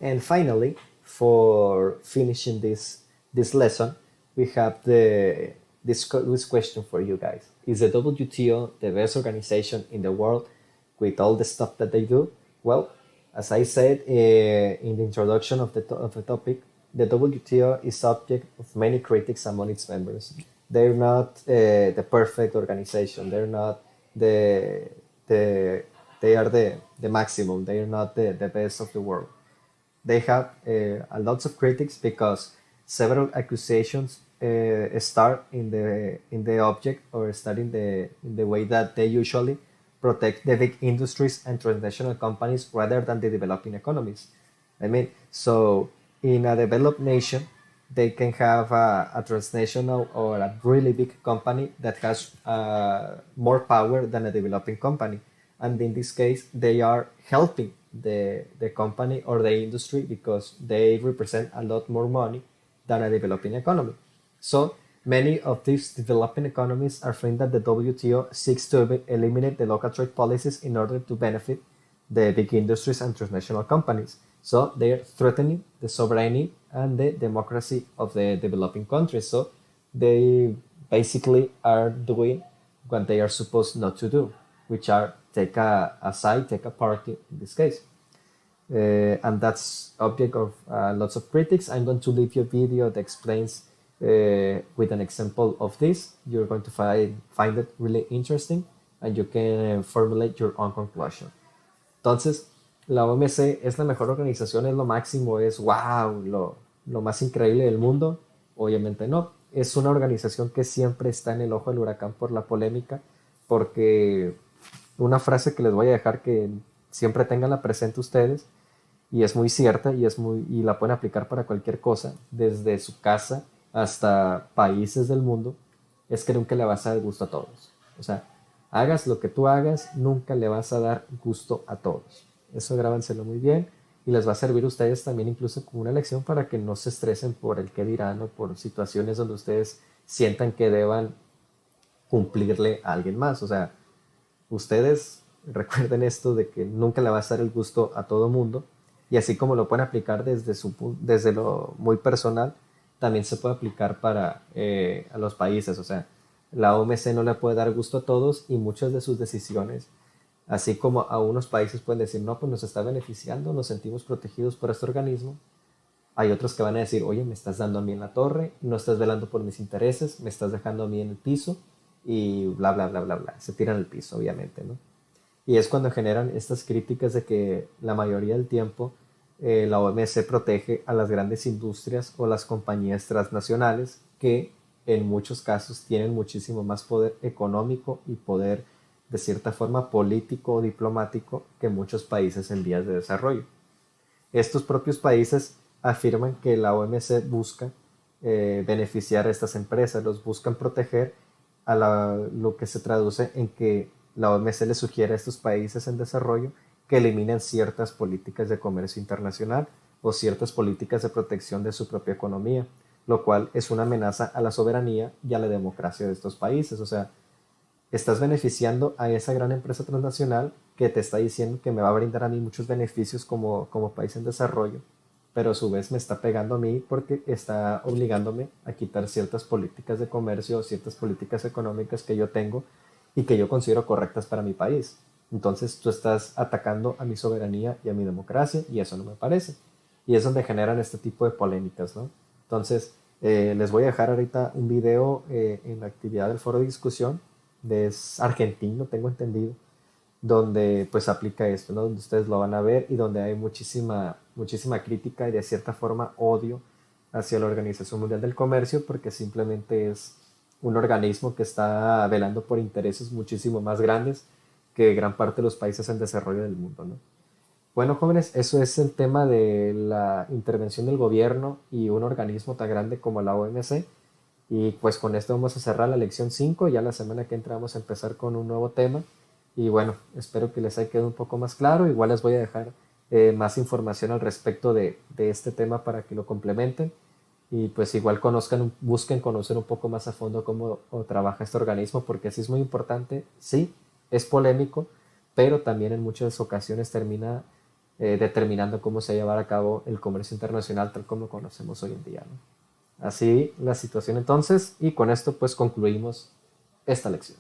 And finally, for finishing this lesson, we have this question for you guys: Is the WTO the best organization in the world with all the stuff that they do? Well, as I said in the introduction of of the topic, the WTO is subject of many critics among its members. They're not the perfect organization. They're not the the they are the maximum. They are not the best of the world. They have a lots of critics because several accusations start in the object or start in the way that they usually protect the big industries and transnational companies rather than the developing economies. I mean, so in a developed nation, they can have a transnational or a really big company that has more power than a developing company. And in this case, they are helping the company or the industry because they represent a lot more money than a developing economy. So many of these developing economies are afraid that the WTO seeks to eliminate the local trade policies in order to benefit the big industries and transnational companies. So they are threatening the sovereignty and the democracy of the developing countries. So they basically are doing what they are supposed not to do, which are take a side, take a party in this case. And that's object of lots of critics. I'm going to leave you a video that explains with an example of this. You're going to find it really interesting and you can formulate your own conclusion. Entonces, la OMC es la mejor organización, es lo máximo, es wow, lo más increíble del mundo. Obviamente no. Es una organización que siempre está en el ojo del huracán por la polémica, porque una frase que les voy a dejar que siempre tenganla presente ustedes, y es muy cierta y la pueden aplicar para cualquier cosa, desde su casa hasta países del mundo, es que nunca le vas a dar gusto a todos. O sea, hagas lo que tú hagas, nunca le vas a dar gusto a todos. Eso grábanselo muy bien y les va a servir a ustedes también incluso como una lección para que no se estresen por el qué dirán o por situaciones donde ustedes sientan que deban cumplirle a alguien más. O sea, ustedes recuerden esto de que nunca le va a dar el gusto a todo mundo y así como lo pueden aplicar desde lo muy personal, también se puede aplicar para a los países. O sea, la OMC no le puede dar gusto a todos y muchas de sus decisiones, así como a unos países pueden decir, no, pues nos está beneficiando, nos sentimos protegidos por este organismo. Hay otros que van a decir, oye, me estás dando a mí en la torre, no estás velando por mis intereses, me estás dejando a mí en el piso y bla, bla, bla, bla, bla. Se tiran al piso, obviamente, ¿no? Y es cuando generan estas críticas de que la mayoría del tiempo la OMC protege a las grandes industrias o las compañías transnacionales que en muchos casos tienen muchísimo más poder económico y poder de cierta forma político o diplomático que muchos países en vías de desarrollo. Estos propios países afirman que la OMC busca beneficiar a estas empresas, los buscan proteger lo que se traduce en que la OMC le sugiere a estos países en desarrollo que eliminen ciertas políticas de comercio internacional o ciertas políticas de protección de su propia economía, lo cual es una amenaza a la soberanía y a la democracia de estos países. O sea, estás beneficiando a esa gran empresa transnacional que te está diciendo que me va a brindar a mí muchos beneficios como país en desarrollo, pero a su vez me está pegando a mí porque está obligándome a quitar ciertas políticas de comercio o ciertas políticas económicas que yo tengo y que yo considero correctas para mi país. Entonces tú estás atacando a mi soberanía y a mi democracia y eso no me parece. Y es donde generan este tipo de polémicas, ¿no? Entonces les voy a dejar ahorita un video en la actividad del foro de discusión, es argentino, tengo entendido, donde pues aplica esto, ¿no? Donde ustedes lo van a ver y donde hay muchísima crítica y de cierta forma odio hacia la Organización Mundial del Comercio porque simplemente es un organismo que está velando por intereses muchísimo más grandes que gran parte de los países en desarrollo del mundo, ¿no? Bueno, jóvenes, eso es el tema de la intervención del gobierno y un organismo tan grande como la OMC. Y pues con esto vamos a cerrar la lección 5. Ya la semana que entra vamos a empezar con un nuevo tema. Y bueno, espero que les haya quedado un poco más claro. Igual les voy a dejar más información al respecto de este tema para que lo complementen. Y pues igual busquen conocer un poco más a fondo cómo trabaja este organismo, porque sí es muy importante, sí, es polémico, pero también en muchas ocasiones termina determinando cómo se va a llevar a cabo el comercio internacional tal como lo conocemos hoy en día, ¿no? Así la situación entonces, y con esto pues concluimos esta lección.